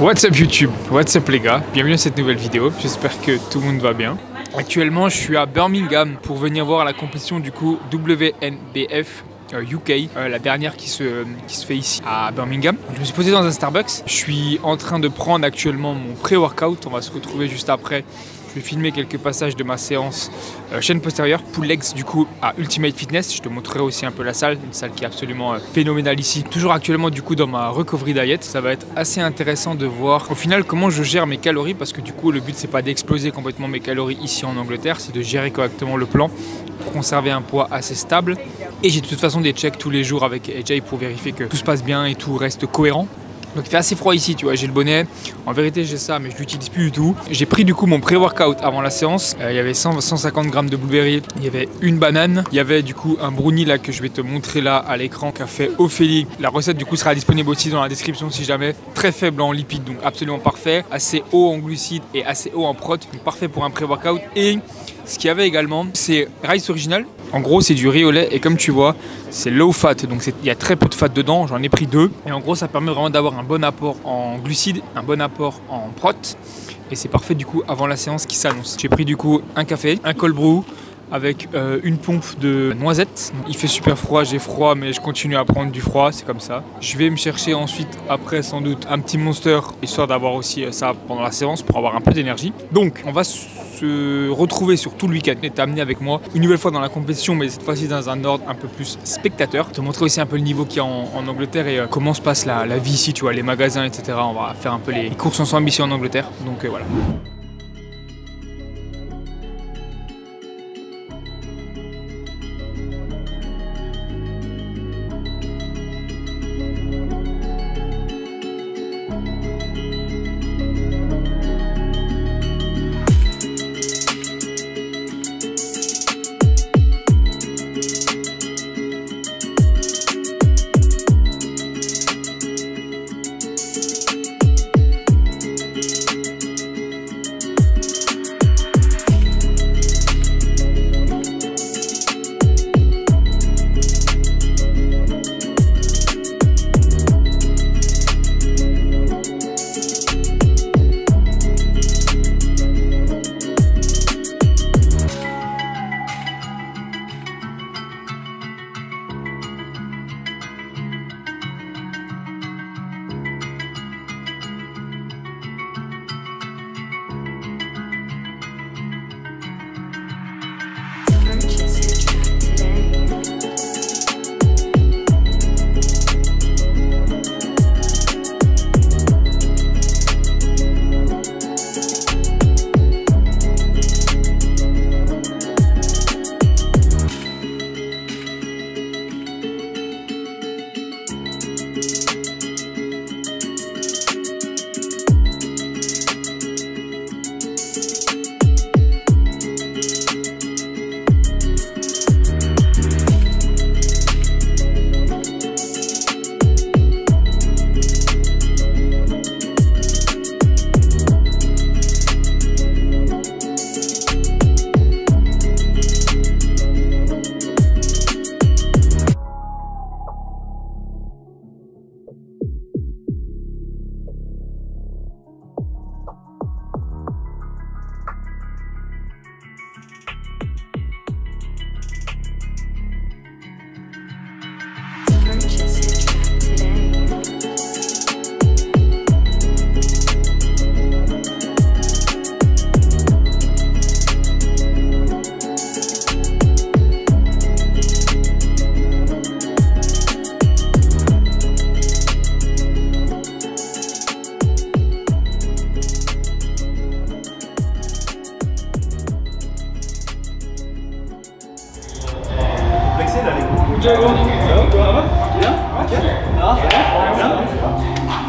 What's up YouTube, what's up les gars, bienvenue à cette nouvelle vidéo, j'espère que tout le monde va bien. Actuellement je suis à Birmingham pour venir voir la compétition du coup WNBF UK, la dernière qui se fait ici à Birmingham. Je me suis posé dans un Starbucks, je suis en train de prendre actuellement mon pré-workout, on va se retrouver juste après. Je vais filmer quelques passages de ma séance chaîne postérieure, pull legs du coup à Ultimate Fitness. Je te montrerai aussi un peu la salle, une salle qui est absolument phénoménale ici. Toujours actuellement du coup dans ma recovery diet, ça va être assez intéressant de voir au final comment je gère mes calories parce que du coup le but c'est pas d'exploser complètement mes calories ici en Angleterre, c'est de gérer correctement le plan pour conserver un poids assez stable. Et j'ai de toute façon des checks tous les jours avec AJ pour vérifier que tout se passe bien et tout reste cohérent. Donc il fait assez froid ici, tu vois, j'ai le bonnet, en vérité j'ai ça mais je l'utilise plus du tout. J'ai pris du coup mon pré-workout avant la séance, il y avait 150 grammes de blueberry, il y avait une banane, il y avait du coup un brownie là que je vais te montrer là à l'écran qu'a fait Ophélie. La recette du coup sera disponible aussi dans la description si jamais. Très faible en lipides, donc absolument parfait, assez haut en glucides et assez haut en prot, donc parfait pour un pré-workout. Et ce qu'il y avait également, c'est rice original. En gros, c'est du riz au lait et comme tu vois, c'est low fat. Donc il y a très peu de fat dedans. J'en ai pris 2. Et en gros, ça permet vraiment d'avoir un bon apport en glucides, un bon apport en prot. Et c'est parfait du coup avant la séance qui s'annonce. J'ai pris du coup un café, un cold brew avec une pompe de noisettes. Il fait super froid, j'ai froid, mais je continue à prendre du froid, c'est comme ça. Je vais me chercher ensuite, après sans doute, un petit Monster, histoire d'avoir aussi ça pendant la séance pour avoir un peu d'énergie. Donc, on va se retrouver sur tout le week-end et t'amener avec moi une nouvelle fois dans la compétition, mais cette fois-ci dans un ordre un peu plus spectateur. Te montrer aussi un peu le niveau qu'il y a en Angleterre et comment se passe la vie ici, tu vois, les magasins, etc. On va faire un peu les courses ensemble ici en Angleterre. Donc voilà.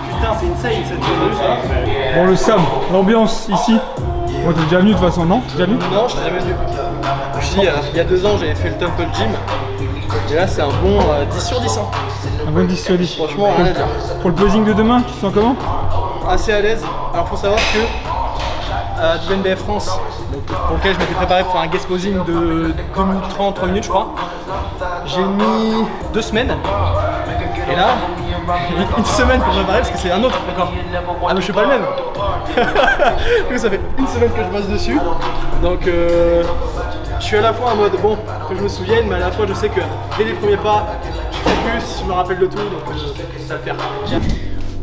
Putain, c'est insane cette journée. Bon, le Sam, l'ambiance ici. Bon, t'es déjà venu de toute façon, non? Déjà venu? Non, je suis jamais venu. Je dis, il y a 2 ans, j'avais fait le Temple Gym. Et là, c'est un bon 10 sur 10. Hein. Un bon 10 sur 10. Franchement, rien à dire. Pour le posing de demain, tu te sens comment? Assez à l'aise. Alors, faut savoir que WNBF France, donc, pour lequel je m'étais préparé pour faire un guest posing de 2 minutes 30, 3 minutes, je crois. J'ai mis 2 semaines. Et là, une semaine pour préparer parce que c'est un autre encore. Ah mais je fais pas le même. Donc ça fait une semaine que je bosse dessus. Donc je suis à la fois en mode bon, que je me souvienne, mais à la fois je sais que dès les premiers pas, je focus, je me rappelle de tout, donc ça va le faire.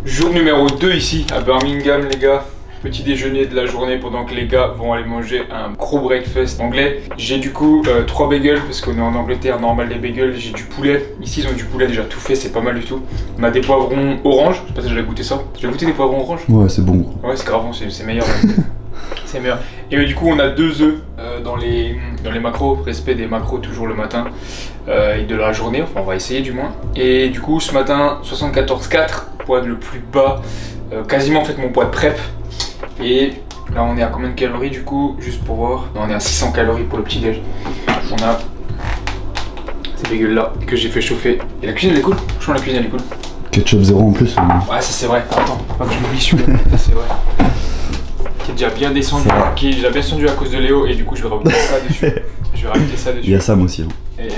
Jour numéro 2 ici à Birmingham les gars. Petit déjeuner de la journée pendant que les gars vont aller manger un gros breakfast anglais. J'ai du coup 3 bagels parce qu'on est en Angleterre, normal les bagels. J'ai du poulet. Ici ils ont du poulet déjà tout fait, c'est pas mal du tout. On a des poivrons orange. Je sais pas si j'avais goûté ça. J'ai goûté des poivrons orange. Ouais, c'est bon. Ouais, c'est grave, c'est meilleur. C'est meilleur. Et du coup on a 2 œufs dans les macros. Respect des macros toujours le matin et de la journée. Enfin on va essayer du moins. Et du coup ce matin 74,4 poids le plus bas. Quasiment en fait mon poids de prep. Et là on est à combien de calories du coup, juste pour voir. Non, on est à 600 calories pour le petit déj. On a ces bagels là que j'ai fait chauffer. Et la cuisine elle est cool, franchement la cuisine elle est cool. Ketchup zéro en plus. Ouais ça c'est vrai, attends, faut pas que je m'oublie celui-là, ça c'est vrai. Qui est déjà bien descendu, qui est déjà bien descendu à cause de Léo et du coup je vais rajouter ça dessus. Je vais rajouter ça dessus. Il y a Sam aussi. Hein. Et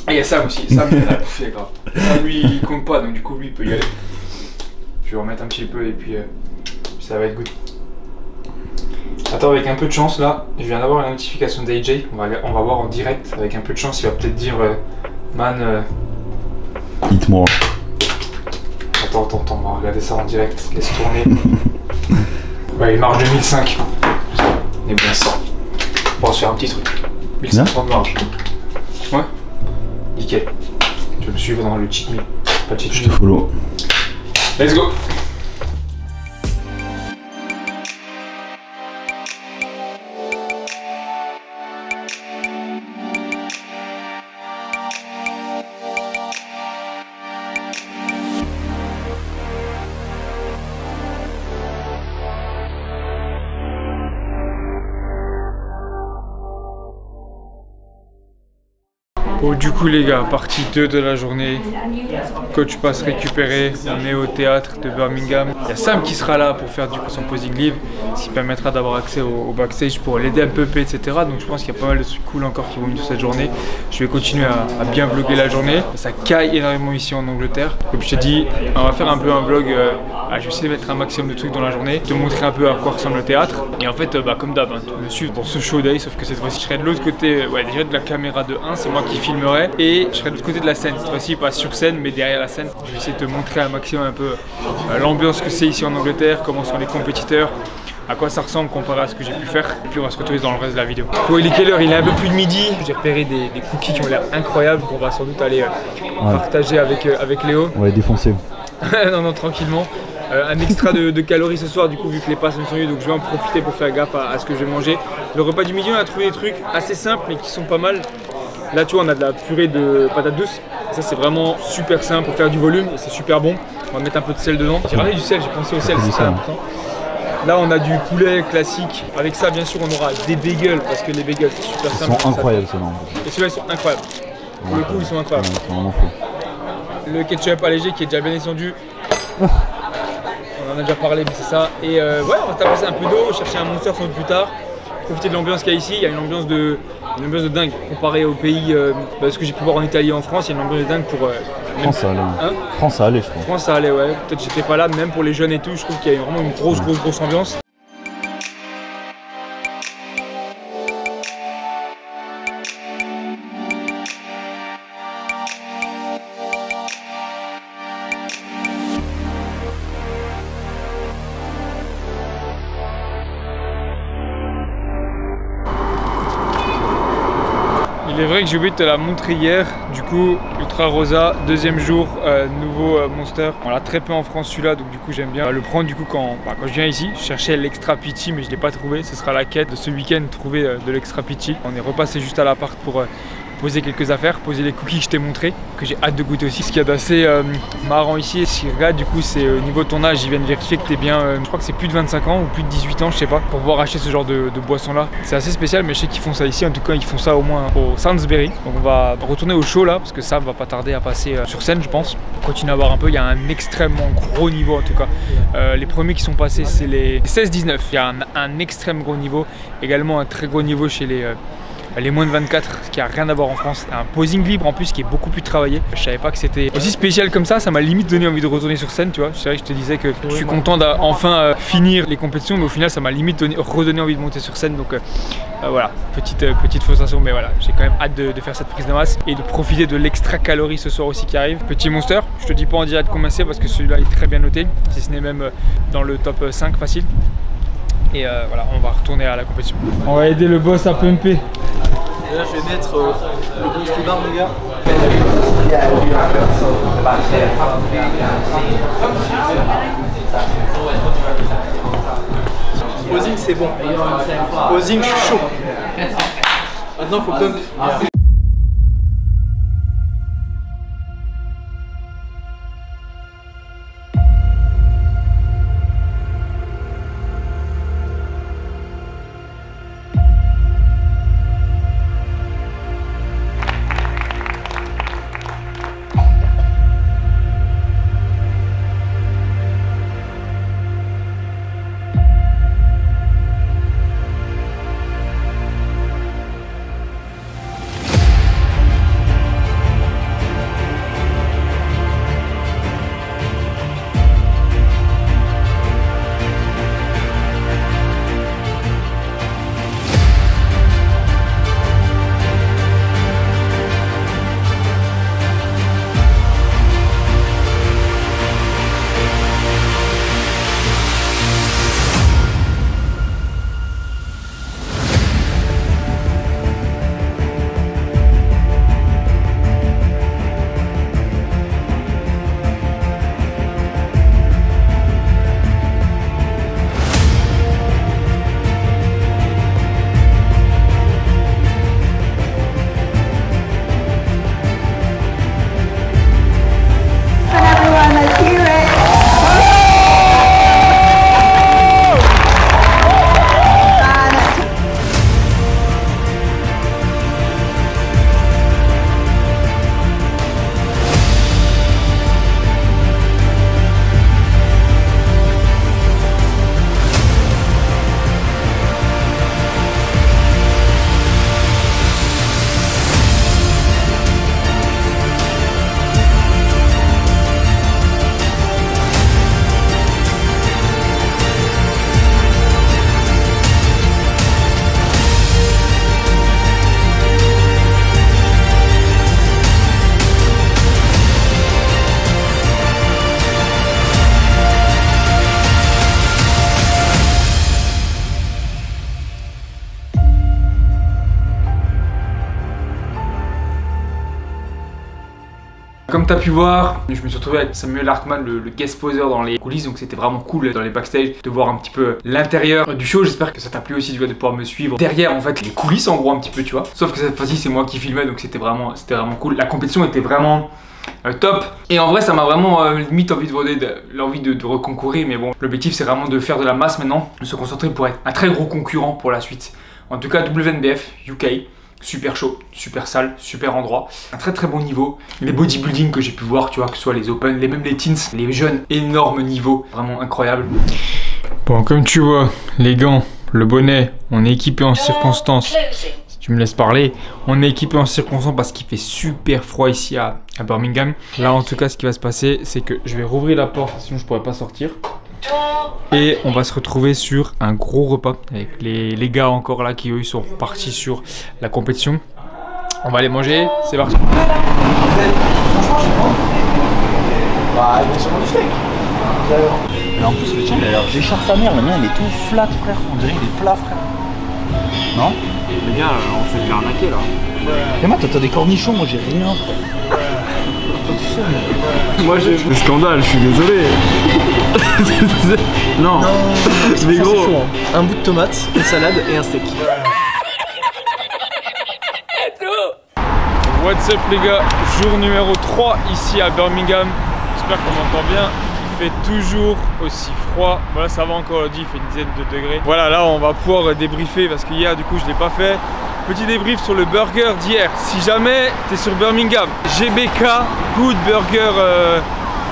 il y a Sam aussi, Sam il a bouffé grave. Sam lui il compte pas donc du coup lui il peut y aller. Je vais remettre un petit peu et puis ça va être good. Attends, avec un peu de chance là, je viens d'avoir une notification d'AJ. On va voir en direct. Avec un peu de chance, il va peut-être dire man. Eat more. Attends, on va regarder ça en direct. Laisse tourner. Ouais, il marche de 1005. On est bien ça. On va se faire un petit truc. 1500 de marge. Ouais. Nickel. Tu me suivre dans le cheat meal. Pas de cheat meal. Je te follow. Let's go. Bon, du coup les gars, partie 2 de la journée, coach passe récupérer, on est au théâtre de Birmingham. Il y a Sam qui sera là pour faire du coup son posing live, ce qui permettra d'avoir accès au backstage pour l'aider un peu, etc. Donc je pense qu'il y a pas mal de trucs cool encore qui vont venir cette journée. Je vais continuer à bien vlogger la journée. Ça caille énormément ici en Angleterre. Comme je te dis, on va faire un peu un vlog, je vais essayer de mettre un maximum de trucs dans la journée, te montrer un peu à quoi ressemble le théâtre. Et en fait, comme d'hab, hein, me suivre dans ce show day, sauf que cette fois-ci je serai de l'autre côté, ouais, déjà de la caméra de 1, c'est moi qui filmerai. Et je serai de l'autre côté de la scène, cette fois-ci pas sur scène mais derrière la scène. Je vais essayer de te montrer un maximum un peu l'ambiance que c'est ici en Angleterre, comment sont les compétiteurs, à quoi ça ressemble comparé à ce que j'ai pu faire. Et puis on va se retrouver dans le reste de la vidéo. Bon, il est quelle heure? Il est un peu plus de midi. J'ai repéré des cookies qui ont l'air incroyables qu'on va sans doute aller partager avec Léo. On va les défoncer. non, tranquillement. Un extra de calories ce soir du coup vu que les passes sont lieu, donc je vais en profiter pour faire gaffe à ce que je vais manger. Le repas du midi on a trouvé des trucs assez simples mais qui sont pas mal. Là tu vois on a de la purée de patates douces, ça c'est vraiment super simple pour faire du volume et c'est super bon. On va mettre un peu de sel dedans. J'ai ramené du sel, j'ai pensé au sel, c'est très important. Là on a du poulet classique, avec ça bien sûr on aura des bagels parce que les bagels c'est super simple. Ils sont incroyables ceux-là. Et ceux-là ils sont incroyables, pour le coup ils sont incroyables. Ils sont vraiment fous. Le ketchup allégé qui est déjà bien descendu. On en a déjà parlé mais c'est ça. Et ouais on va taper un peu d'eau, chercher un monster sans doute plus tard. Profiter de l'ambiance qu'il y a ici, il y a une ambiance de dingue comparé au pays, ce que j'ai pu voir en Italie et en France, il y a une ambiance de dingue pour... France ça allait, hein, France ça allait je pense. France ça allait ouais, peut-être j'étais pas là, même pour les jeunes et tout, je trouve qu'il y a vraiment une grosse ambiance. Il est vrai que j'ai oublié de te la montrer hier, du coup Ultra Rosa, deuxième jour, nouveau Monster. On l'a très peu en France celui-là, donc du coup j'aime bien le prendre du coup quand je viens ici. Je cherchais l'extra pitchy mais je ne l'ai pas trouvé, ce sera la quête de ce week-end, trouver de l'extra pitchy. On est repassé juste à l'appart pour poser quelques affaires, poser les cookies que je t'ai montré, que j'ai hâte de goûter aussi. Ce qu'il y a d'assez marrant ici, si regarde du coup c'est au niveau de ton âge, ils viennent vérifier que t'es bien, je crois que c'est plus de 25 ans ou plus de 18 ans, je sais pas, pour pouvoir acheter ce genre de boisson là. C'est assez spécial mais je sais qu'ils font ça ici, en tout cas ils font ça au moins au Sainsbury. Donc on va retourner au show là, parce que ça va pas tarder à passer sur scène je pense. Continuer à voir un peu, il y a un extrêmement gros niveau en tout cas. Les premiers qui sont passés c'est les 16-19, il y a un extrême gros niveau, également un très gros niveau chez les moins de 24, ce qui a rien à voir en France. Un posing libre en plus qui est beaucoup plus travaillé. Je savais pas que c'était aussi spécial comme ça m'a limite donné envie de retourner sur scène, tu vois. C'est vrai que je te disais que je suis content d'enfin finir les compétitions, mais au final ça m'a limite redonné envie de monter sur scène. Donc voilà, petite frustration, mais voilà, j'ai quand même hâte de faire cette prise de masse et de profiter de l'extra calorie ce soir aussi qui arrive. Petit monster, je te dis pas en direct combien c'est parce que celui-là est très bien noté, si ce n'est même dans le top 5 facile. Et voilà, on va retourner à la compétition. On va aider le boss à pumper. Et là, je vais mettre le boost d'arme, les gars. Posing, c'est bon. Posing, je suis chaud. Maintenant, faut pump. Comme tu as pu voir, je me suis retrouvé avec Samuel Hartman, le guest poser dans les coulisses, donc c'était vraiment cool dans les backstage de voir un petit peu l'intérieur du show. J'espère que ça t'a plu aussi, tu vois, de pouvoir me suivre derrière en fait les coulisses en gros un petit peu, tu vois. Sauf que cette fois-ci c'est moi qui filmais, donc c'était vraiment cool. La compétition était vraiment top, et en vrai ça m'a vraiment limite envie de reconcourir, mais bon, l'objectif c'est vraiment de faire de la masse maintenant, de se concentrer pour être un très gros concurrent pour la suite. En tout cas WNBF UK, super chaud, super sale, super endroit, un très bon niveau. Les bodybuilding que j'ai pu voir, tu vois, que ce soit les open, même les teens, les jeunes, énorme niveau, vraiment incroyable. Bon, comme tu vois, les gants, le bonnet, on est équipé en circonstance. Si tu me laisses parler, on est équipé en circonstance parce qu'il fait super froid ici à Birmingham. Là, en tout cas, ce qui va se passer, c'est que je vais rouvrir la porte, sinon je pourrais pas sortir. Et on va se retrouver sur un gros repas avec les gars encore là qui eux sont partis sur la compétition. On va aller manger, c'est parti. Bah, ils sont du steak. Mais en plus, le tien, il a l'air déchar sa mère. Le mien, il est tout flat, frère. On dirait qu'il est plat, frère. Non? Les gars, on s'est fait arnaquer là. Et moi, t'as des cornichons, moi j'ai rien, frère. Moi j'ai le scandale, je suis désolé. Non, mais gros, chaud, hein. Un bout de tomate, une salade et un steak. What's up les gars, jour numéro 3 ici à Birmingham. J'espère qu'on m'entend bien. Il fait toujours aussi froid. Voilà, ça va encore, il fait une dizaine de degrés. Voilà, là on va pouvoir débriefer parce qu'hier du coup je l'ai pas fait. Petit débrief sur le burger d'hier. Si jamais t'es sur Birmingham, GBK, Good Burger,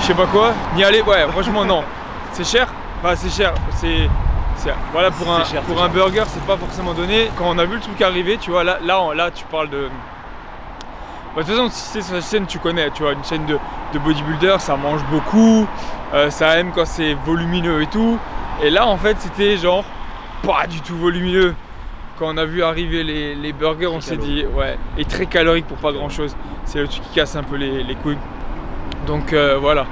je sais pas quoi, n'y aller, ouais, franchement non. C'est cher, enfin c'est cher, c'est Voilà, pour un burger, c'est pas forcément donné. Quand on a vu le truc arriver, tu vois, là tu parles de... Bah, de toute façon, si c'est sur la chaîne, tu connais, tu vois, une chaîne de bodybuilder, ça mange beaucoup, ça aime quand c'est volumineux et tout. Et là, en fait, c'était genre pas du tout volumineux. Quand on a vu arriver les burgers, on s'est dit, ouais, et très calorique pour pas grand chose. C'est le truc qui casse un peu les couilles. Donc voilà.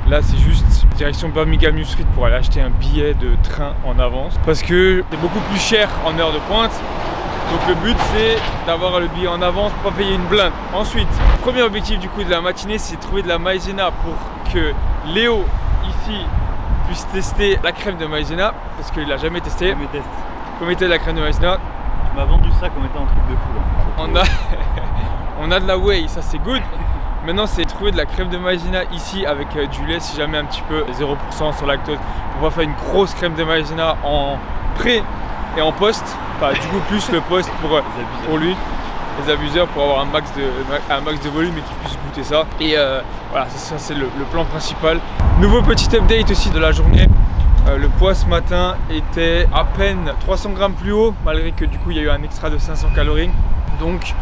Là, c'est juste direction Birmingham New Street pour aller acheter un billet de train en avance. Parce que c'est beaucoup plus cher en heure de pointe. Donc le but, c'est d'avoir le billet en avance pour pas payer une blinde. Ensuite, premier objectif du coup de la matinée, c'est de trouver de la maïzena pour que Léo, ici, puisse tester la crème de maïzena. Parce qu'il l'a jamais testé. Comme était la crème de maïzena. Tu m'as vendu ça comme étant un truc de fou là. On a de la whey, ça c'est good. Maintenant, c'est trouver de la crème de maïzena ici avec du lait, si jamais un petit peu 0% sans lactose. On va faire une grosse crème de maïzena en pré et en post. Enfin, du coup, plus le post pour lui, les abuseurs, pour avoir un max de volume et qu'ils puissent goûter ça. Et voilà, ça c'est le plan principal. Nouveau petit update aussi de la journée. Le poids ce matin était à peine 300 grammes plus haut, malgré que du coup il y a eu un extra de 500 calories. Donc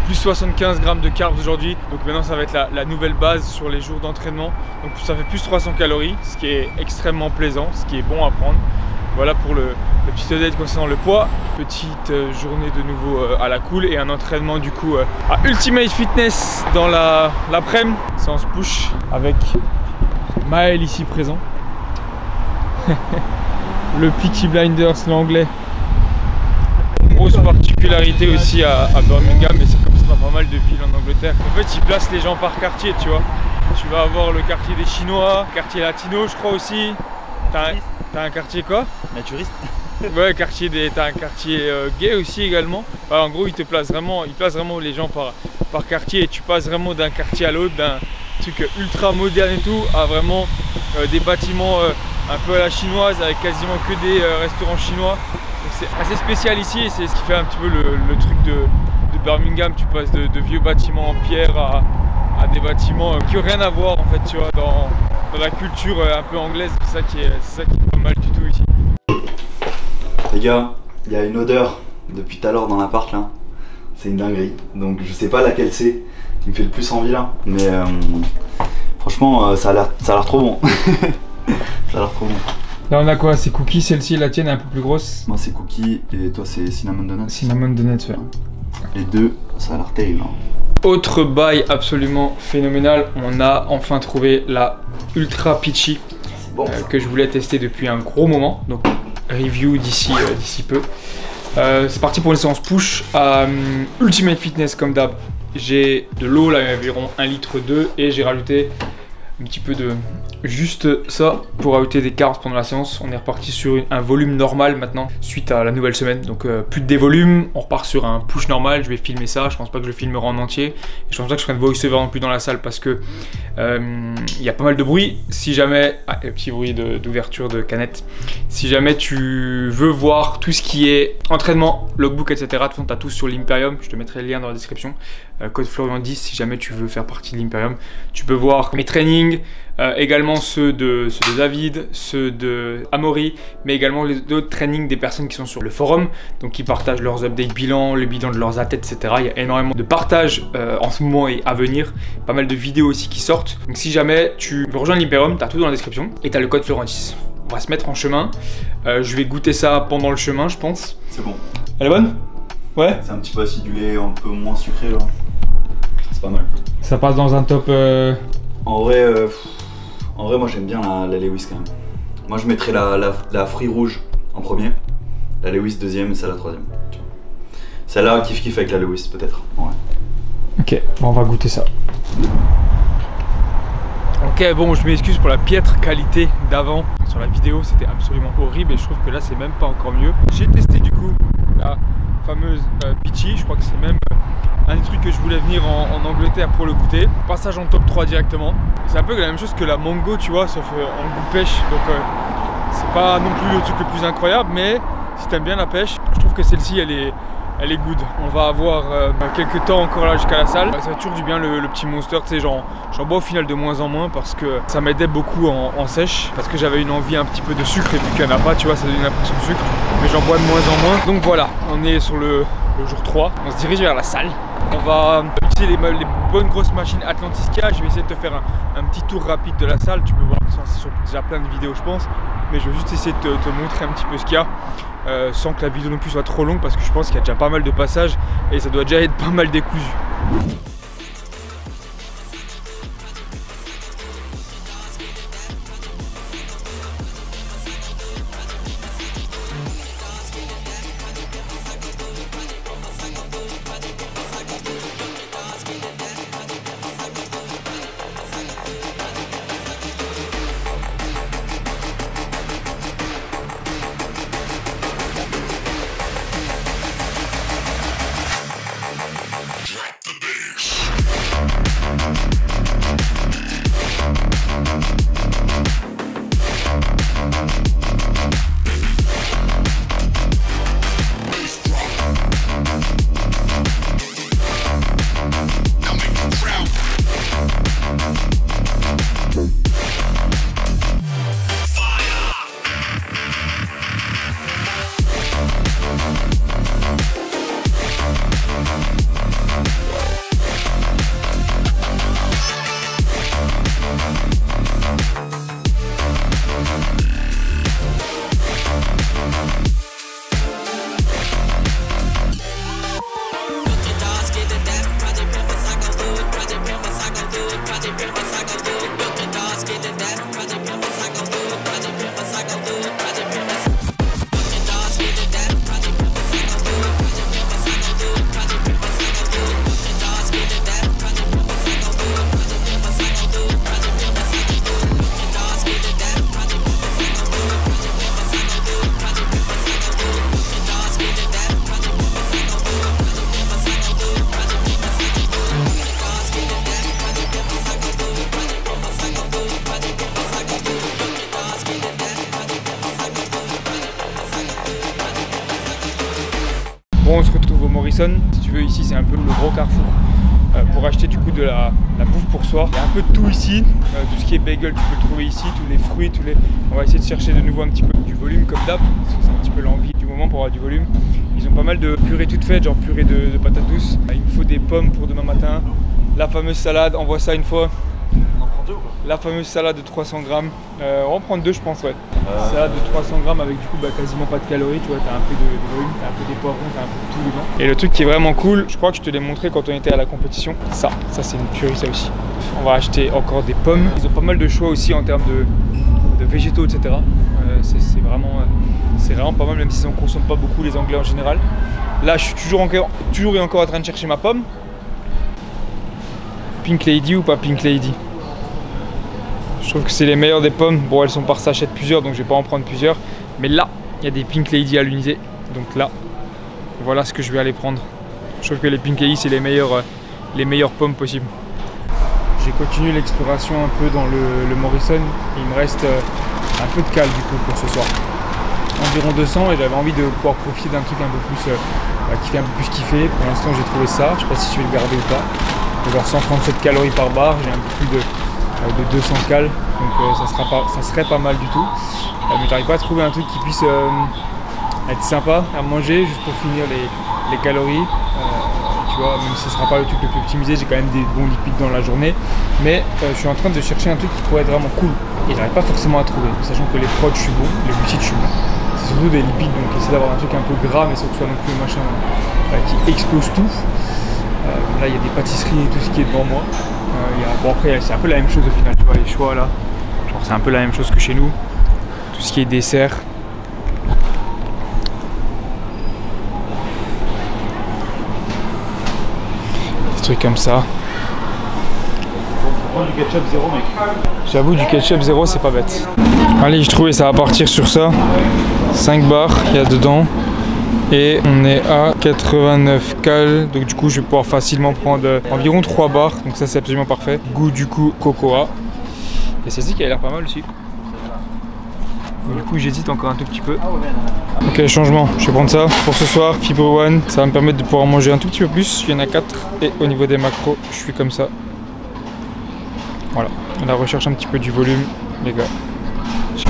plus 75 grammes de carbs aujourd'hui. Donc maintenant ça va être la nouvelle base sur les jours d'entraînement. Donc ça fait plus 300 calories, ce qui est extrêmement plaisant, ce qui est bon à prendre. Voilà pour le petit update concernant le poids. Petite journée de nouveau à la cool et un entraînement du coup à Ultimate Fitness dans l'après-midi. Séance push avec Maël ici présent. Le Peaky Blinders, l'anglais. Grosse particularité aussi à Birmingham, et c'est comme ça dans pas mal de villes en Angleterre. En fait, ils placent les gens par quartier, tu vois. Tu vas avoir le quartier des Chinois, quartier latino, je crois aussi. T'as un quartier quoi? Naturiste. Ouais, t'as un quartier gay aussi également. Bah, en gros, ils placent vraiment les gens par quartier, et tu passes vraiment d'un quartier à l'autre, d'un truc ultra moderne et tout, à vraiment des bâtiments un peu à la chinoise avec quasiment que des restaurants chinois. Donc c'est assez spécial ici, et c'est ce qui fait un petit peu le truc de Birmingham. Tu passes de vieux bâtiments en pierre à des bâtiments qui n'ont rien à voir en fait, tu vois, dans la culture un peu anglaise. C'est ça qui est pas mal du tout ici. Les gars, il y a une odeur depuis tout à l'heure dans l'appart là. C'est une dinguerie. Donc je sais pas laquelle c'est qui me fait le plus envie là, mais franchement ça a l'air trop bon. Ça a l'air trop bon. Là on a quoi? C'est cookies, celle-ci, la tienne est un peu plus grosse. Moi c'est cookies et toi c'est cinnamon donuts. Cinnamon donuts, ouais. Les deux, ça a l'air terrible. Hein. Autre bail absolument phénoménal, on a enfin trouvé la Ultra Peachy Bon, que je voulais tester depuis un gros moment. Donc review d'ici peu. C'est parti pour une séance push à Ultimate Fitness comme d'hab. J'ai de l'eau là, environ 1,2 litre et j'ai rajouté un petit peu de juste ça pour ajouter des carbs pendant la séance. On est reparti sur un volume normal maintenant suite à la nouvelle semaine, donc plus de dévolume, on repart sur un push normal. Je vais filmer ça, je pense pas que je le filmerai en entier et je pense pas que je ferai de voice over non plus dans la salle parce que il y a pas mal de bruit. Si jamais, petit bruit d'ouverture de canette, si jamais tu veux voir tout ce qui est entraînement, logbook, etc. De toute façon, tu as tout sur l'Imperium, je te mettrai le lien dans la description. Code Florian 10 si jamais tu veux faire partie de l'Imperium. Tu peux voir mes trainings, également ceux de David, ceux de Amaury, mais également les autres trainings des personnes qui sont sur le forum, donc qui partagent leurs updates bilan, le bilan de leurs athlètes, etc. Il y a énormément de partage en ce moment et à venir, pas mal de vidéos aussi qui sortent. Donc si jamais tu veux rejoindre l'Imperium, tu as tout dans la description et tu as le code Florian 10. On va se mettre en chemin, je vais goûter ça pendant le chemin je pense. c'est bon. Elle est bonne? Ouais. C'est un petit peu acidulé, un peu moins sucré là. C'est pas mal. Ça passe dans un top... En vrai, moi j'aime bien la Lewis quand même. Moi je mettrais la fruit rouge en premier, la Lewis deuxième et celle-là troisième. Celle-là kiff avec la Lewis peut-être. Ouais. Ok, bon, on va goûter ça. Ok, bon, je m'excuse pour la piètre qualité d'avant. Sur la vidéo, c'était absolument horrible et je trouve que là, c'est même pas encore mieux. J'ai testé du coup la fameuse Peachy, je crois que c'est même un des trucs que je voulais venir en Angleterre pour le goûter. Passage en top 3 directement. C'est un peu la même chose que la mango, tu vois, sauf en goût pêche. Donc, c'est pas non plus le truc le plus incroyable, mais si t'aimes bien la pêche, je trouve que celle-ci, elle est elle est good. On va avoir quelques temps encore là jusqu'à la salle. Ça fait toujours du bien le petit Monster, tu sais, j'en bois au final de moins en moins parce que ça m'aidait beaucoup en sèche, parce que j'avais une envie un petit peu de sucre et vu qu'il n'y en a pas, tu vois, ça donne une impression de sucre, mais j'en bois de moins en moins. Donc voilà, on est sur le jour 3, on se dirige vers la salle. On va utiliser les bonnes grosses machines Atlantisca. Je vais essayer de te faire un petit tour rapide de la salle. Tu peux voir, c'est sur déjà plein de vidéos je pense, mais je vais juste essayer de te montrer un petit peu ce qu'il y a sans que la vidéo non plus soit trop longue, parce que je pense qu'il y a déjà pas mal de passages et ça doit déjà être pas mal décousu. Bon, on se retrouve au Morrison. Si tu veux, ici c'est un peu le gros carrefour pour acheter du coup de la bouffe pour soir. Il y a un peu de tout ici, tout ce qui est bagel tu peux le trouver ici, tous les fruits, on va essayer de chercher de nouveau un petit peu du volume comme d'hab, parce que c'est un petit peu l'envie du moment pour avoir du volume. Ils ont pas mal de purées toutes faites, genre purée de patates douces. Il me faut des pommes pour demain matin, la fameuse salade, on voit ça une fois. On en prend deux ou quoi? La fameuse salade de 300 grammes, on va en prendre deux je pense, ouais. Salade de 300 grammes avec du coup quasiment pas de calories, tu vois, t'as un peu de volume, t'as un peu des poivrons, t'as un peu de tout dedans. Et le truc qui est vraiment cool, je crois que je te l'ai montré quand on était à la compétition, ça c'est une tuerie ça aussi. On va acheter encore des pommes, ils ont pas mal de choix aussi en termes de végétaux, etc. C'est vraiment pas mal, même si on consomme pas beaucoup les Anglais en général. Là je suis toujours et encore en train de chercher ma pomme. Pink Lady ou pas Pink Lady? Je trouve que c'est les meilleures des pommes. Bon, elles sont par sachet de plusieurs, donc je vais pas en prendre plusieurs. Mais là, il y a des Pink Lady à l'unité. Donc là, voilà ce que je vais aller prendre. Je trouve que les Pink Lady, c'est les meilleures pommes possibles. J'ai continué l'exploration un peu dans le Morrison. Il me reste un peu de cale du coup pour ce soir. Environ 200 et j'avais envie de pouvoir profiter d'un truc un peu plus qui fait un peu plus kiffer. Pour l'instant, j'ai trouvé ça. Je sais pas si je vais le garder ou pas. Genre 137 calories par barre, j'ai un peu plus de 200 cales, donc ça serait pas mal du tout, mais j'arrive pas à trouver un truc qui puisse être sympa à manger juste pour finir les calories, tu vois, même si ce sera pas le truc le plus optimisé, j'ai quand même des bons lipides dans la journée, mais je suis en train de chercher un truc qui pourrait être vraiment cool et j'arrive pas forcément à trouver, sachant que les prods je suis bon, les glucides je suis bon, c'est surtout des lipides, donc essayer d'avoir un truc un peu gras mais sans que ce soit non plus un machin qui explose tout. Là il y a des pâtisseries et tout ce qui est devant moi. Bon après c'est un peu la même chose au final, tu vois, les choix là, genre c'est un peu la même chose que chez nous. Tout ce qui est dessert. Des trucs comme ça. On prend du ketchup zéro mec. J'avoue du ketchup zéro c'est pas bête. Allez je trouvais ça va partir sur ça. 5 barres il y a dedans. Et on est à 89 cales, donc du coup je vais pouvoir facilement prendre environ 3 barres, donc ça c'est absolument parfait. Goût du coup cocoa. Et c'est ça qui a l'air pas mal aussi. Du coup j'hésite encore un tout petit peu. Ok, changement, je vais prendre ça pour ce soir, Fibre One, ça va me permettre de pouvoir manger un tout petit peu plus, il y en a 4 et au niveau des macros, je suis comme ça. Voilà, on la recherche un petit peu du volume les gars.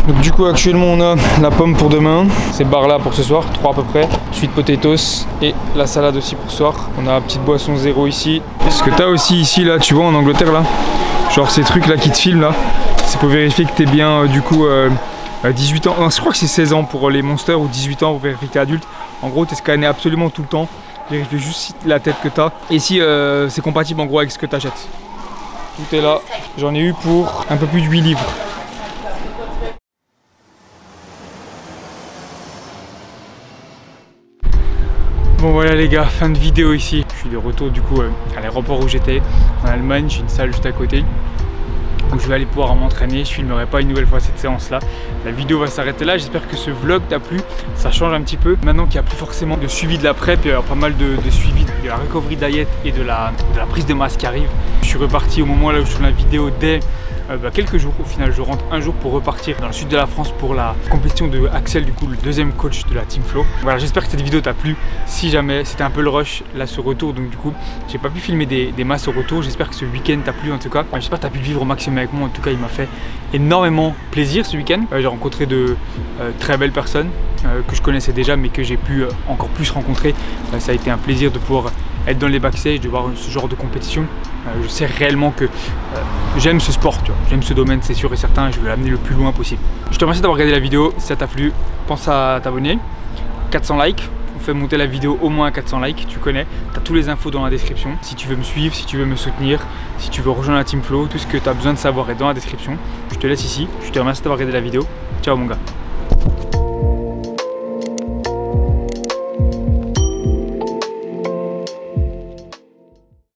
Donc du coup actuellement on a la pomme pour demain, ces barres là pour ce soir, 3 à peu près, sweet potatoes et la salade aussi pour ce soir. On a une petite boisson zéro ici. Ce que tu as aussi ici là, tu vois en Angleterre là, genre ces trucs là qui te filment là, c'est pour vérifier que tu es bien du coup 18 ans, non, je crois que c'est 16 ans pour les monsters ou 18 ans pour vérifier que tu es adulte. En gros tu es scanné absolument tout le temps, vérifier juste la tête que tu as et si c'est compatible en gros avec ce que tu achètes. Tout est là, j'en ai eu pour un peu plus de 8 livres. Bon voilà les gars, fin de vidéo ici. Je suis de retour du coup à l'aéroport où j'étais en Allemagne, j'ai une salle juste à côté où je vais aller pouvoir m'entraîner. Je filmerai pas une nouvelle fois cette séance là. La vidéo va s'arrêter là, j'espère que ce vlog t'a plu. Ça change un petit peu. Maintenant qu'il n'y a plus forcément de suivi de la prep, il y a pas mal de suivi de la recovery diet et de la prise de masse qui arrive. Je suis reparti au moment là où je tourne la vidéo dès quelques jours. Au final je rentre un jour pour repartir dans le sud de la France pour la compétition de Axel, du coup le deuxième coach de la Team Flow. Voilà, j'espère que cette vidéo t'a plu. Si jamais c'était un peu le rush là ce retour, donc du coup j'ai pas pu filmer des masses au retour. J'espère que ce week-end t'a plu en tout cas. J'espère que t'as pu le vivre au maximum avec moi. En tout cas il m'a fait énormément plaisir ce week-end. J'ai rencontré de très belles personnes que je connaissais déjà mais que j'ai pu encore plus rencontrer. Ça a été un plaisir de pouvoir être dans les backstage, de voir ce genre de compétition. Je sais réellement que j'aime ce sport, j'aime ce domaine, c'est sûr et certain, et je vais l'amener le plus loin possible. Je te remercie d'avoir regardé la vidéo. Si ça t'a plu, pense à t'abonner. 400 likes, on fait monter la vidéo au moins à 400 likes, tu connais, tu as tous les infos dans la description. Si tu veux me suivre, si tu veux me soutenir, si tu veux rejoindre la Team Flow, tout ce que tu as besoin de savoir est dans la description. Je te laisse ici, je te remercie d'avoir regardé la vidéo. Ciao mon gars.